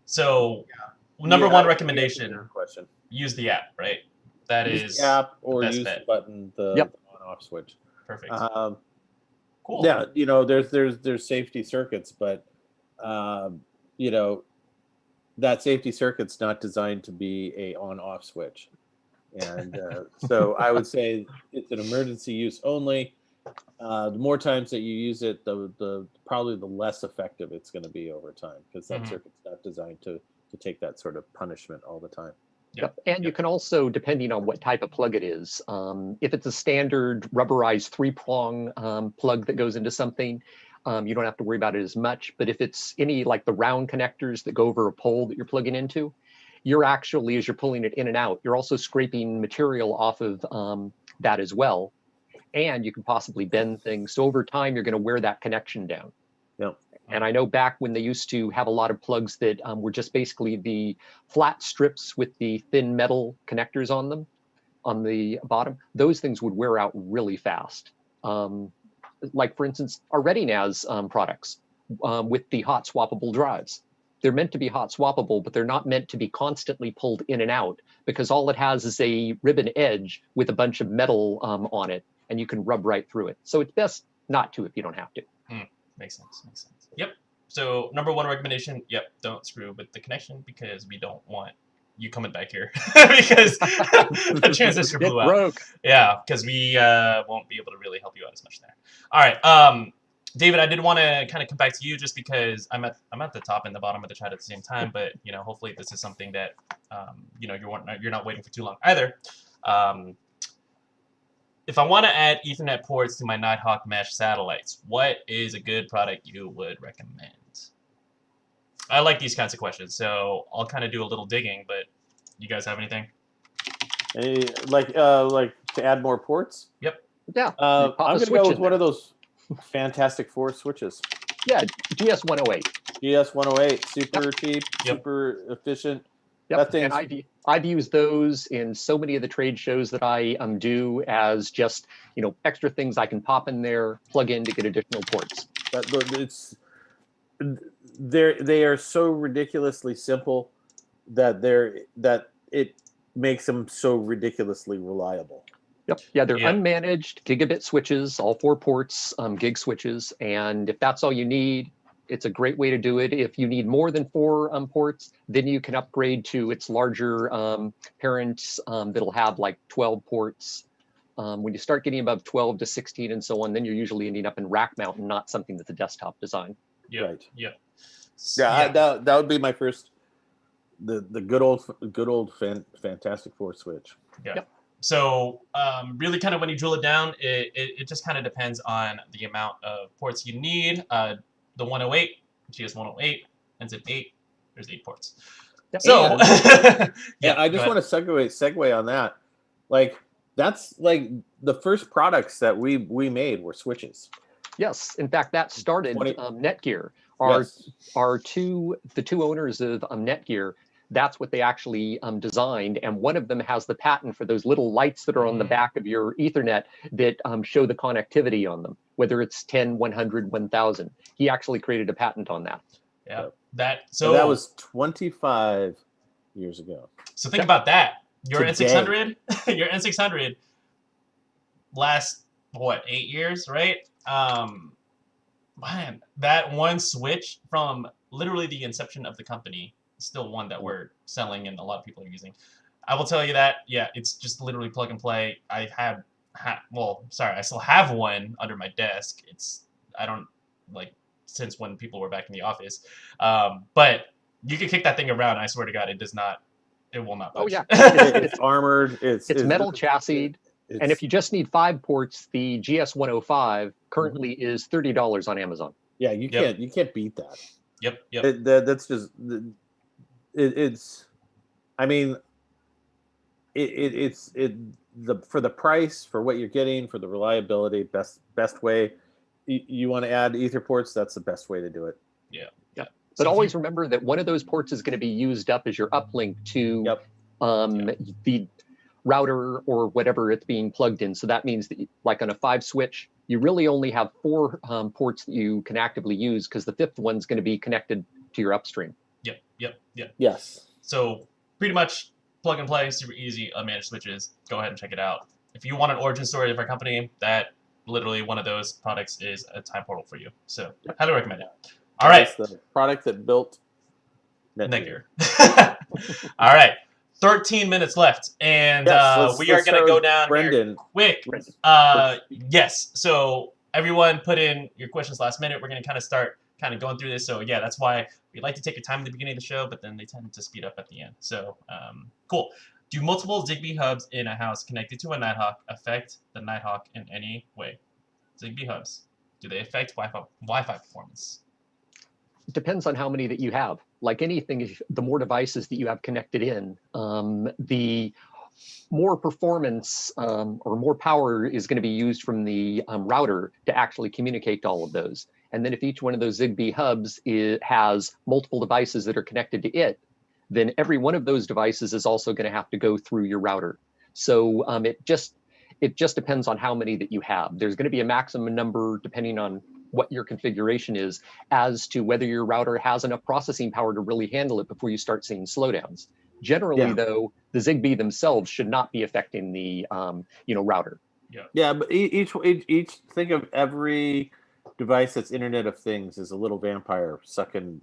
So, number one Your recommendation: question. use the app, right? That Use is the app or the best use bet. the button, the Yep. on-off switch. Perfect. Cool. Cool. Yeah, there's safety circuits, but that safety circuit's not designed to be a on-off switch, and so I would say it's an emergency use only. The more times that you use it, the probably the less effective it's going to be over time, because that circuit's not designed to take that sort of punishment all the time. Yep. And you can also, depending on what type of plug it is, if it's a standard rubberized 3-prong plug that goes into something, you don't have to worry about it as much. But if it's any like the round connectors that go over a pole that you're plugging into, you're actually, as you're pulling it in and out, you're also scraping material off of that as well. And you can possibly bend things. So over time, you're going to wear that connection down. Yep. And I know back when they used to have a lot of plugs that were just basically the flat strips with the thin metal connectors on them on the bottom, those things would wear out really fast. Like, for instance, our ReadyNAS products with the hot swappable drives. They're meant to be hot swappable, but they're not meant to be constantly pulled in and out, because all it has is a ribbon edge with a bunch of metal on it, and you can rub right through it. So it's best not to if you don't have to. Makes sense. Yep. So number one recommendation, don't screw with the connection, because we don't want you coming back here because the transistor blew out. Broke. Yeah, because we won't be able to really help you out as much there. All right, David, I did want to kind of come back to you just because I'm at the top and the bottom of the chat at the same time, but hopefully this is something that you're not waiting for too long either. If I want to add Ethernet ports to my Nighthawk mesh satellites, what is a good product you would recommend? I like these kinds of questions, so I'll kind of do a little digging, but you guys have anything? Like to add more ports? Yep. Yeah. I'm going to go with one of those Fantastic Four switches. Yeah, GS108. GS108, super cheap, super efficient. Yep. And I've used those in so many of the trade shows that I do as just extra things I can pop in there, plug in to get additional ports. they are so ridiculously simple that it makes them so ridiculously reliable. Yep. Yeah, they're Yeah. unmanaged gigabit switches, all 4 ports, gig switches. And if that's all you need, it's a great way to do it. If you need more than 4 ports, then you can upgrade to its larger parents that'll have like 12 ports. When you start getting above 12 to 16 and so on, then you're usually ending up in rack mount and not something that's a desktop design. Yeah. Right. Yeah. Yeah, that would be my first, the good old Fantastic Four switch. Yeah. Yep. So really kind of when you drill it down, it just kind of depends on the amount of ports you need. The 108, GS108 ends at 8. There's 8 ports. Yep. So yeah, I just want to segue on that. Like that's like the first products that we made were switches. Yes, in fact, that started 20 NETGEAR. Yes. The two owners of NETGEAR, that's what they actually designed, and one of them has the patent for those little lights that are on the back of your Ethernet that show the connectivity on them, whether it's 10, 100, 1000. He actually created a patent on that. Yeah, Yep. so that was 25 years ago. So think about that. Your Today. N600, your N600 last what 8 years, right? Man, that one switch from literally the inception of the company is still one that we're selling and a lot of people are using. I will tell you that, yeah, it's just literally plug and play. I still have one under my desk. I don't like since when people were back in the office, but you can kick that thing around. I swear to God, it will not budge. Oh yeah, it's armored. It's metal chassis. And if you just need 5 ports, the GS105 currently is $30 on Amazon. Yeah, you can't beat that. Yep. That's just it's. I mean, it's for the price, for what you're getting, for the reliability, best way. You want to add ether ports, that's the best way to do it. Yeah. But always remember that one of those ports is going to be used up as your uplink to the router or whatever it's being plugged in. So that means that, like on a 5 switch, you really only have 4 ports that you can actively use because the 5th one's going to be connected to your upstream. Yep. Yes. So pretty much plug and play, super easy, unmanaged switches. Go ahead and check it out. If you want an origin story of our company, that literally one of those products is a time portal for you. So highly recommend it. All right. That's the product that built NETGEAR. All right. 13 minutes left, and we are going to go down Brendan. here quick. Yes. So everyone put in your questions last minute. We're going to start going through this. So yeah, that's why we like to take your time at the beginning of the show, but then they tend to speed up at the end. So cool. Do multiple Zigbee hubs in a house connected to a Nighthawk affect the Nighthawk in any way? Zigbee hubs, do they affect Wi-Fi performance? It depends on how many that you have. Like anything, the more devices that you have connected in, the more performance or more power is going to be used from the router to actually communicate to all of those. And then if each one of those Zigbee hubs has multiple devices that are connected to it, then every one of those devices is also going to have to go through your router. So it just depends on how many that you have. There's going to be a maximum number depending on what your configuration is as to whether your router has enough processing power to really handle it before you start seeing slowdowns. Generally, though, the Zigbee themselves should not be affecting the router. Yeah, but each think of every device that's Internet of Things is a little vampire sucking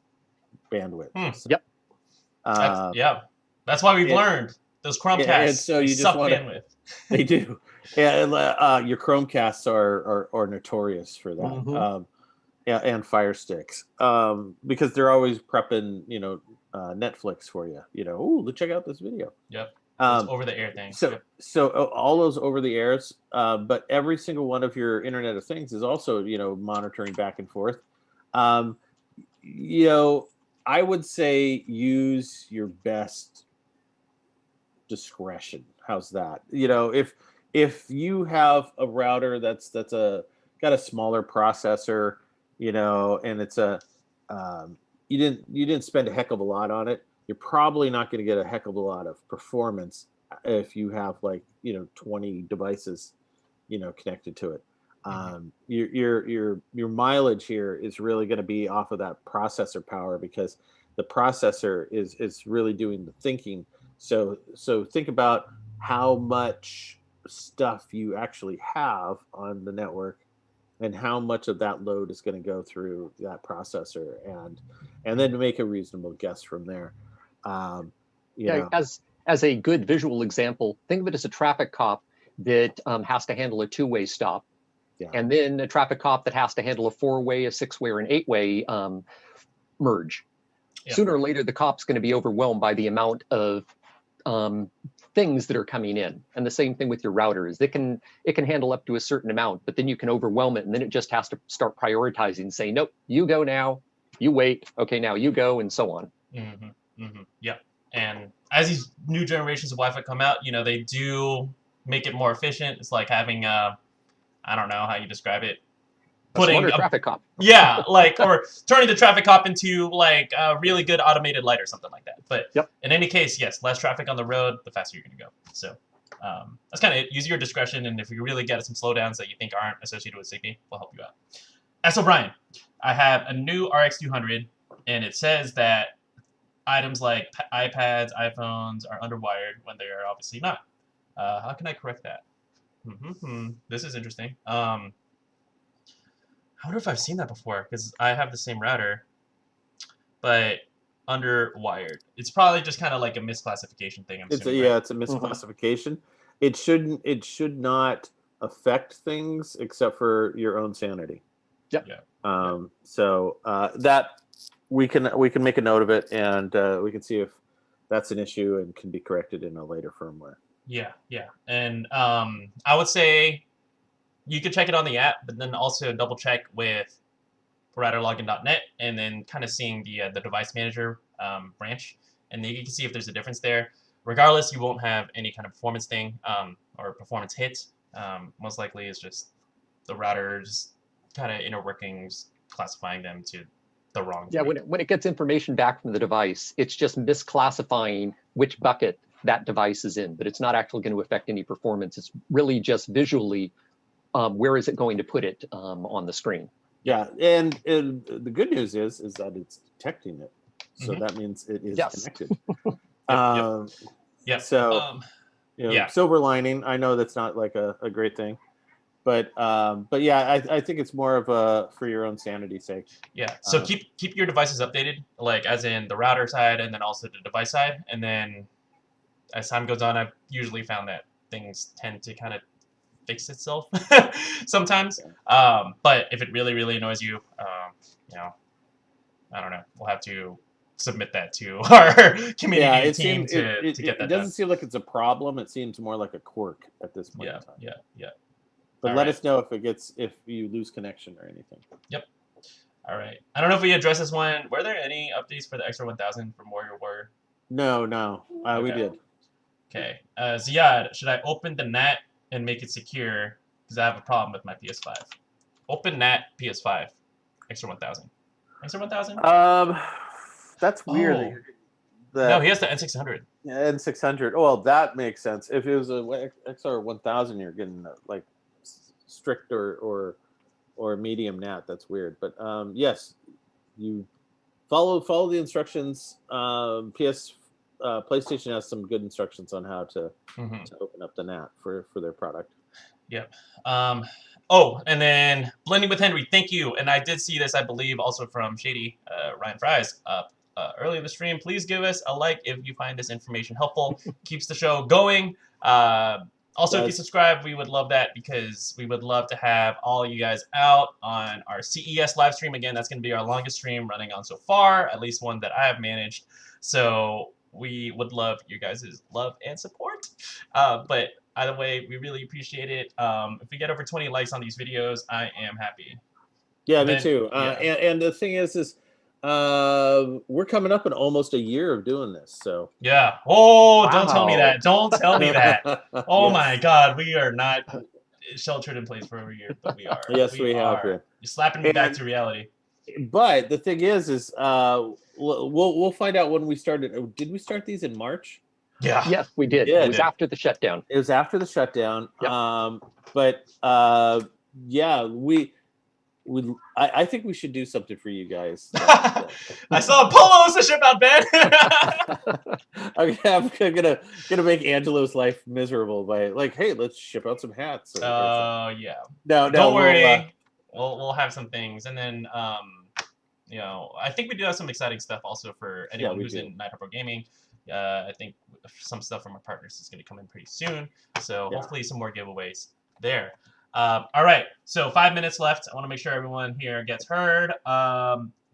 bandwidth. Yep. That's why we've learned those Chromecasts. And so you suck bandwidth. They do. Yeah, your Chromecasts are notorious for that. Mm-hmm. And Fire Sticks, because they're always prepping, Netflix for you. Oh, check out this video. Yep. Over the air things. So all those over the airs, but every single one of your Internet of Things is also, monitoring back and forth. I would say use your best discretion. How's that? If you have a router that's got a smaller processor, and it's you didn't spend a heck of a lot on it, you're probably not going to get a heck of a lot of performance if you have 20 devices, connected to it. Your mileage here is really going to be off of that processor power, because the processor is really doing the thinking. So think about how much stuff you actually have on the network, and how much of that load is going to go through that processor, and then to make a reasonable guess from there. You Yeah, know, as a good visual example, think of it as a traffic cop that has to handle a two-way stop, yeah, and then a traffic cop that has to handle a four-way, a six-way, or an eight-way merge. Yep. Sooner or later, the cop's going to be overwhelmed by the amount of things that are coming in. And the same thing with your router is it can handle up to a certain amount, but then you can overwhelm it, and then it just has to start prioritizing, saying, nope, you go now, you wait, okay, now you go, and so on. Yep. And as these new generations of Wi-Fi come out, they do make it more efficient. It's like having I don't know how you describe it. Putting a traffic cop. Yeah, or turning the traffic cop into like a really good automated light or something like that. But in any case, yes, less traffic on the road, the faster you're going to go. So that's kind of it. Use your discretion, and if you really get some slowdowns that you think aren't associated with safety, we'll help you out. As O'Brien, I have a new RX200, and it says that items like iPads, iPhones are underwired when they are obviously not. How can I correct that? This is interesting. I wonder if I've seen that before, because I have the same router, but underwired. It's probably just kind of like a misclassification thing. it's a misclassification. It should not affect things except for your own sanity. Yep. Yeah. So that we can make a note of it, and we can see if that's an issue and can be corrected in a later firmware. Yeah. And I would say you could check it on the app, but then also double check with routerlogin.net, and then kind of seeing the device manager branch, and then you can see if there's a difference there. Regardless, you won't have any kind of performance thing or performance hit. Most likely, it's just the router's kind of inner workings classifying them to the wrong. Yeah, when it gets information back from the device, it's just misclassifying which bucket that device is in, but it's not actually going to affect any performance. It's really just visually where is it going to put it on the screen. Yeah, and the good news is that it's detecting it, so that means it is connected. So silver lining. I know that's not like a great thing, but yeah, I think it's more of a for your own sanity's sake. Yeah. So keep your devices updated, like as in the router side and then also the device side, and then as time goes on, I've usually found that things tend to kind of fix itself sometimes. But if it really, really annoys you, I don't know. We'll have to submit that to our community team to get that done. It doesn't seem like it's a problem. It seems more like a quirk at this point in time. Yeah. But let us know if you lose connection or anything. Yep. All right. I don't know if we addressed this one. Were there any updates for the Extra 1000 from Warrior Warrior? No. We did. Okay. Ziad, should I open the NAT and make it secure? Because I have a problem with my PS5. Open NAT PS5. Extra 1000. Extra 1000? That's weird. No, he has the N600. Yeah, N600. Oh, well, that makes sense. If it was a XR 1000, you're getting like strict or medium NAT. That's weird. But yes, you follow the instructions. PlayStation has some good instructions on how to open up the NAT for their product. Yep. And then Blending with Henry, thank you. And I did see this, I believe, also from Shady Ryan Fries earlier in the stream. Please give us a like if you find this information helpful. Keeps the show going. Also, if you subscribe, we would love that, because we would love to have all you guys out on our CES live stream. Again, that's going to be our longest stream running on so far, at least one that I have managed. So we would love your guys' love and support. But either way, we really appreciate it. If we get over 20 likes on these videos, I am happy. Yeah, me too. And the thing is we're coming up in almost a year of doing this. So yeah. Oh, wow. Don't tell me that. Don't tell me that. Oh my God, we are not sheltered in place for over a year, but we are. Yes, we have. You're slapping me back to reality. But the thing is we'll find out when we started. Did we start these in March? Yeah. Yes, we did. It was after the shutdown. It was after the shutdown. Yep. But yeah, I think we should do something for you guys. I saw polos to ship out, Ben. I'm gonna make Angelo's life miserable by like, hey, let's ship out some hats. Oh yeah. No, Don't we'll, worry. We'll have some things, and then you know, I think we do have some exciting stuff also for anyone who's in Night Harbor Gaming. I think some stuff from our partners is going to come in pretty soon, so hopefully some more giveaways there. All right, so 5 minutes left. I want to make sure everyone here gets heard.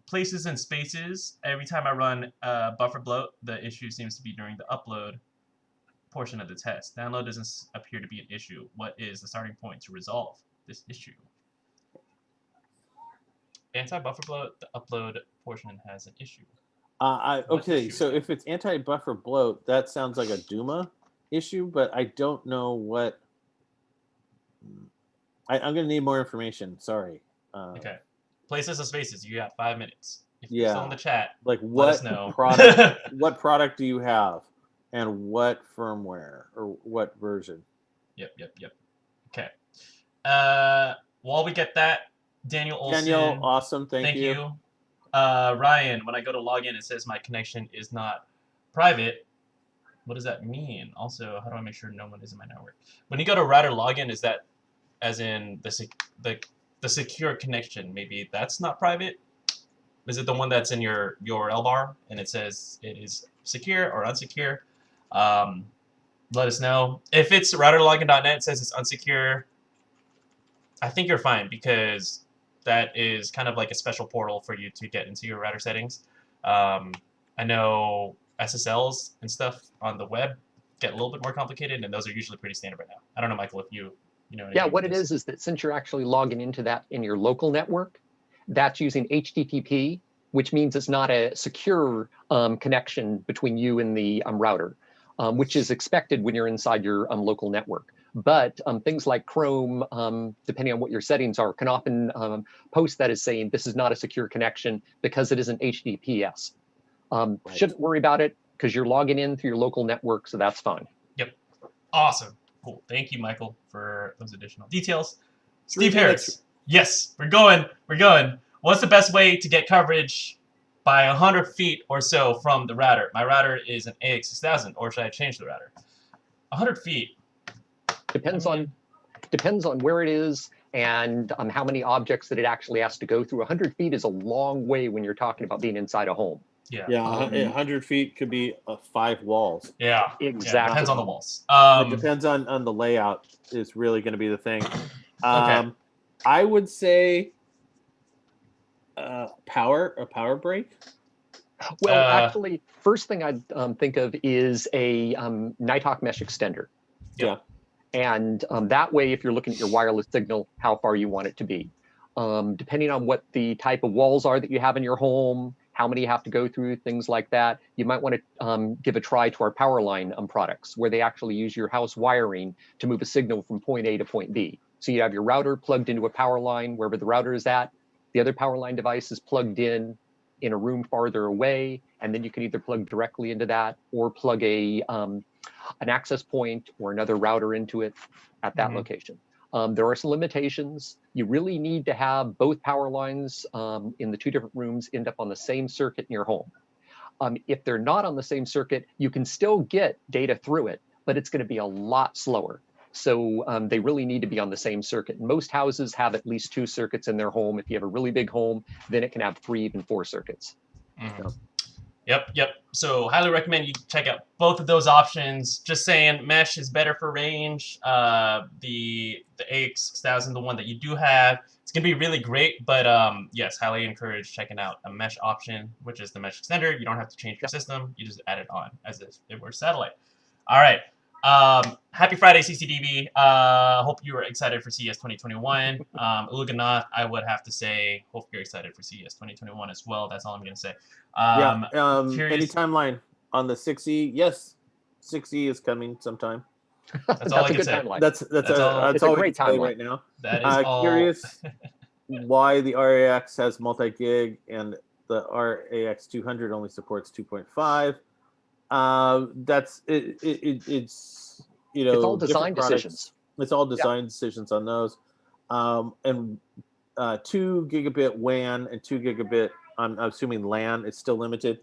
Places and spaces. Every time I run Bufferbloat, the issue seems to be during the upload portion of the test. Download doesn't appear to be an issue. What is the starting point to resolve this issue? Anti-Bufferbloat, the upload portion has an issue. Okay, so if it's anti-buffer bloat, that sounds like a Duma issue, but I don't know what. I'm going to need more information. Sorry. Okay. Places and spaces. You got 5 minutes. If you're still in the chat, like let us know. What product do you have, and what firmware or what version? Yep. Okay. While we get that, Daniel Olson. Awesome. Thank you. Ryan, when I go to log in, it says my connection is not private. What does that mean? Also, how do I make sure no one is in my network? When you go to router login, is that as in the secure connection? Maybe that's not private. Is it the one that's in your URL bar and it says it is secure or unsecure? Let us know. If it's routerlogin.net, it says it's unsecure. I think you're fine because that is kind of like a special portal for you to get into your router settings. I know SSLs and stuff on the web get a little bit more complicated, and those are usually pretty standard right now. I don't know, Michael, if you know. Yeah, what it is that since you're actually logging into that in your local network, that's using HTTP, which means it's not a secure connection between you and the router, which is expected when you're inside your local network. But things like Chrome, depending on what your settings are, can often post that as saying this is not a secure connection because it isn't HTTPS. Shouldn't worry about it because you're logging in through your local network, so that's fine. Yep. Awesome. Cool. Thank you, Michael, for those additional details. Steve Harris. Yes, we're going. What's the best way to get coverage by 100 feet or so from the router? My router is an AX6000, or should I change the router? 100 feet. Depends on where it is and how many objects that it actually has to go through. 100 feet is a long way when you're talking about being inside a home. Yeah. 100 feet could be 5 walls. Yeah, exactly. Yeah, depends on the walls. It depends on the layout is really going to be the thing. Okay. I would say a power break. Well, actually, first thing I'd think of is a Nighthawk mesh extender. Yeah. And that way, if you're looking at your wireless signal, how far you want it to be. Depending on what the type of walls are that you have in your home, how many you have to go through, things like that, you might want to give a try to our Powerline products, where they actually use your house wiring to move a signal from point A to point B. So you have your router plugged into a power line wherever the router is at. The other Powerline device is plugged in a room farther away, and then you can either plug directly into that or plug an access point or another router into it at that location. There are some limitations. You really need to have both power lines in the 2 different rooms end up on the same circuit in your home. If they're not on the same circuit, you can still get data through it, but it's going to be a lot slower. So they really need to be on the same circuit. Most houses have at least 2 circuits in their home. If you have a really big home, then it can have 3, even 4 circuits. Yep. So highly recommend you check out both of those options. Just saying, mesh is better for range. The AX6000, the one that you do have, it's gonna be really great. But yes, highly encourage checking out a mesh option, which is the mesh extender. You don't have to change your system. You just add it on as if it were satellite. All right. Happy Friday, CCDB. Hope you are excited for CES 2021. Uluganath, I would have to say, hope you're excited for CES 2021 as well. That's all I'm going to say. Any timeline on the 6E? Yes, 6E is coming sometime. That's all I can say. That's all a great timeline right now. That is all. Curious why the RAX has multi-gig and the RAX 200 only supports 2.5. That's it. It's it's all design decisions. It's all design decisions on those. and 2 gigabit WAN and 2 gigabit, I'm assuming LAN, it's still limited.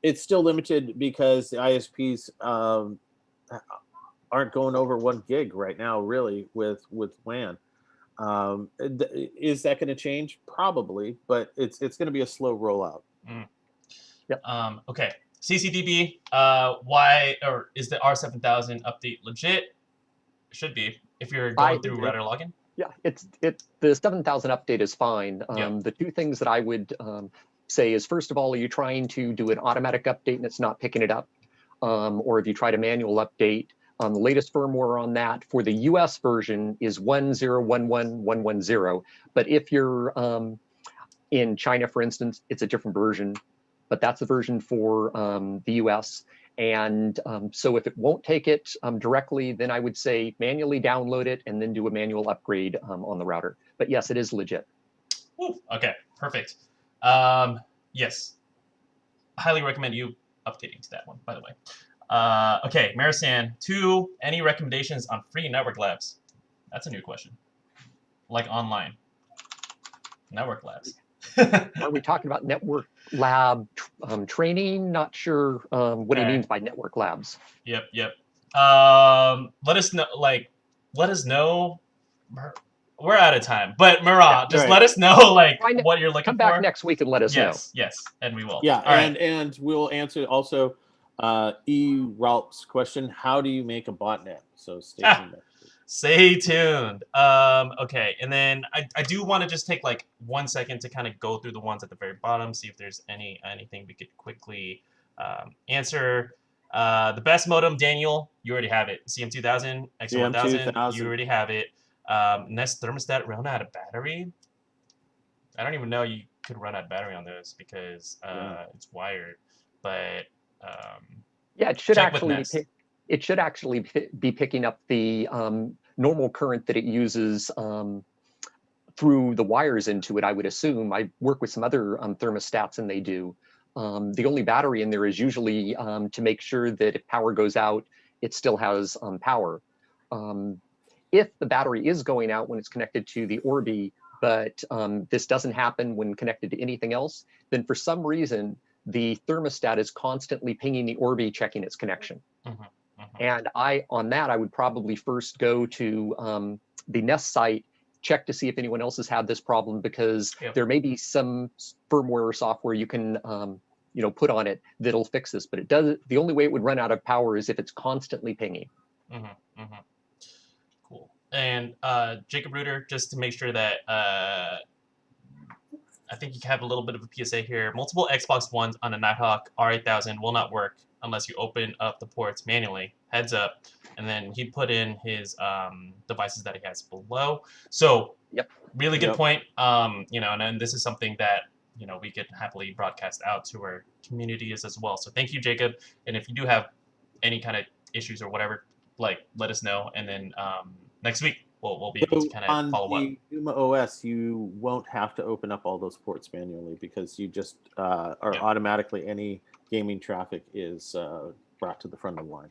It's still limited because the ISPs aren't going over 1 gig right now, really, with WAN. Is that going to change? Probably, but it's going to be a slow rollout. Yep. Okay. CCDB. Why or is the R7000 update legit? Should be if you're going through router login. Yeah, the 7000 update is fine. The two things that I would say is, first of all, are you trying to do an automatic update and it's not picking it up? Or if you tried a manual update, the latest firmware on that for the US version is 1011110. But if you're in China, for instance, it's a different version, but that's the version for the US. And so if it won't take it directly, then I would say manually download it and then do a manual upgrade on the router. But yes, it is legit. Woo, okay, perfect. Yes, highly recommend you updating to that one, by the way. Okay, Marisan, 2, any recommendations on free network labs? That's a new question. Like online. Network labs. Are we talking about network lab training? Not sure what he means by network labs. Yep. Let us know. Let us know. We're out of time, but Murat, just let us know what you're looking for. Come back next week and let us know. Yes, and we will. Yeah, all right. And we'll answer also Ralph's question: how do you make a botnet? So stay tuned. Stay tuned. Okay, and then I do want to just take 1 second to kind of go through the ones at the very bottom, see if there's anything we could quickly answer. The best modem, Daniel, you already have it. CM2000, XM1000, you already have it. Nest thermostat run out of battery. I don't even know you could run out of battery on this because it's wired, but yeah, it should actually be picking up the normal current that it uses through the wires into it, I would assume. I work with some other thermostats and they do. The only battery in there is usually to make sure that if power goes out, it still has power. If the battery is going out when it's connected to the Orbi, but this doesn't happen when connected to anything else, then for some reason, the thermostat is constantly pinging the Orbi, checking its connection. And I would probably first go to the Nest site, check to see if anyone else has had this problem, because there may be some firmware or software you can put on it that'll fix this. But it does. The only way it would run out of power is if it's constantly pinging. Cool. And Jacob Reuter, just to make sure that I think you have a little bit of a PSA here. Multiple Xbox Ones on a Nighthawk R8000 will not work unless you open up the ports manually. Heads up. And then he put in his devices that he has below. So really good point. And this is something that we could happily broadcast out to our communities as well. So thank you, Jacob. And if you do have any kind of issues or whatever, let us know. And then next week we'll be able to kind of follow up. On the Yuma OS, you won't have to open up all those ports manually because you just automatically any gaming traffic is brought to the front of the line.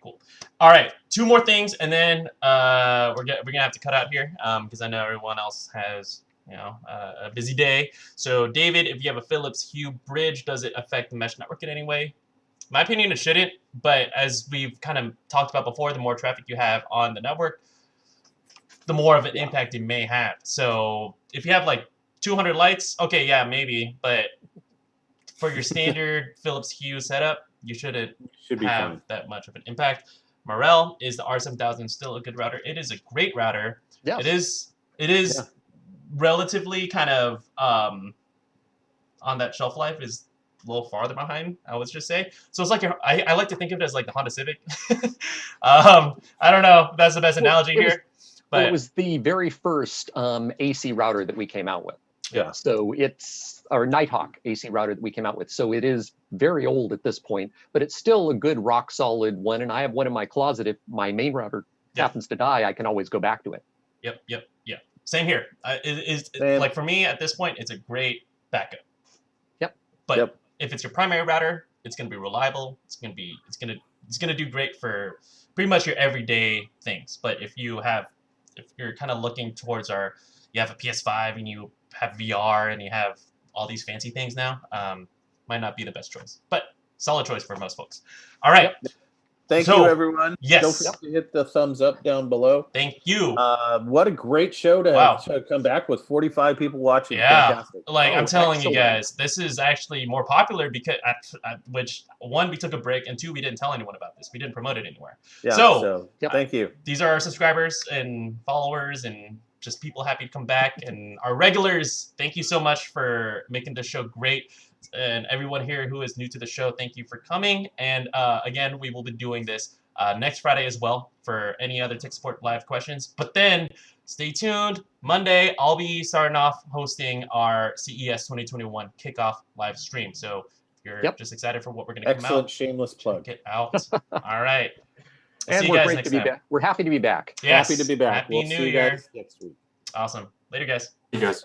Cool. All right, 2 more things, and then we're gonna have to cut out here because I know everyone else has a busy day. So David, if you have a Philips Hue bridge, does it affect the mesh network in any way? My opinion, it shouldn't. But as we've kind of talked about before, the more traffic you have on the network, the more of an impact it may have. So if you have 200 lights, okay, yeah, maybe. But for your standard Philips Hue setup, you shouldn't have that much of an impact. Morel, is the R7000 still a good router? It is a great router. Yes. It is relatively kind of on that shelf life is a little farther behind, I would just say. So it's I like to think of it as the Honda Civic. I don't know if that's the best analogy here. But it was the very first AC router that we came out with. So it's our Nighthawk AC router that we came out with. So it is very old at this point, but it's still a good rock solid one. And I have one in my closet. If my main router happens to die, I can always go back to it. Yep. Same here. For me at this point, it's a great backup. But if it's your primary router, it's going to be reliable. It's going to do great for pretty much your everyday things. But if you have if you're kind of looking towards you have a PS5 and you have VR and you have all these fancy things now, might not be the best choice, but solid choice for most folks. All right. Yep. Thank So, you, everyone. yes. Don't forget to hit the thumbs up down below. Thank you. What a great show to come back with 45 people watching. Yeah, Fantastic. like I'm telling you excellent. guys, this is actually more popular because which one, we took a break, and two, we didn't tell anyone about this. We didn't promote it anywhere. Yeah, So Yep. thank you. these are our subscribers and followers and just people happy to come back, and our regulars. Thank you so much for making this show great. And everyone here who is new to the show, thank you for coming. And again, we will be doing this next Friday as well for any other tech support live questions. But then stay tuned. Monday, I'll be starting off hosting our CES 2021 kickoff live stream. So if you're just excited for what we're going to come out, Excellent shameless plug. check it out. All right. We'll And see you we're guys great next to be time. back. We're happy to be back. Yes. Happy to be back. Happy We'll New see you Year. guys next week. Awesome. Later, guys. You guys.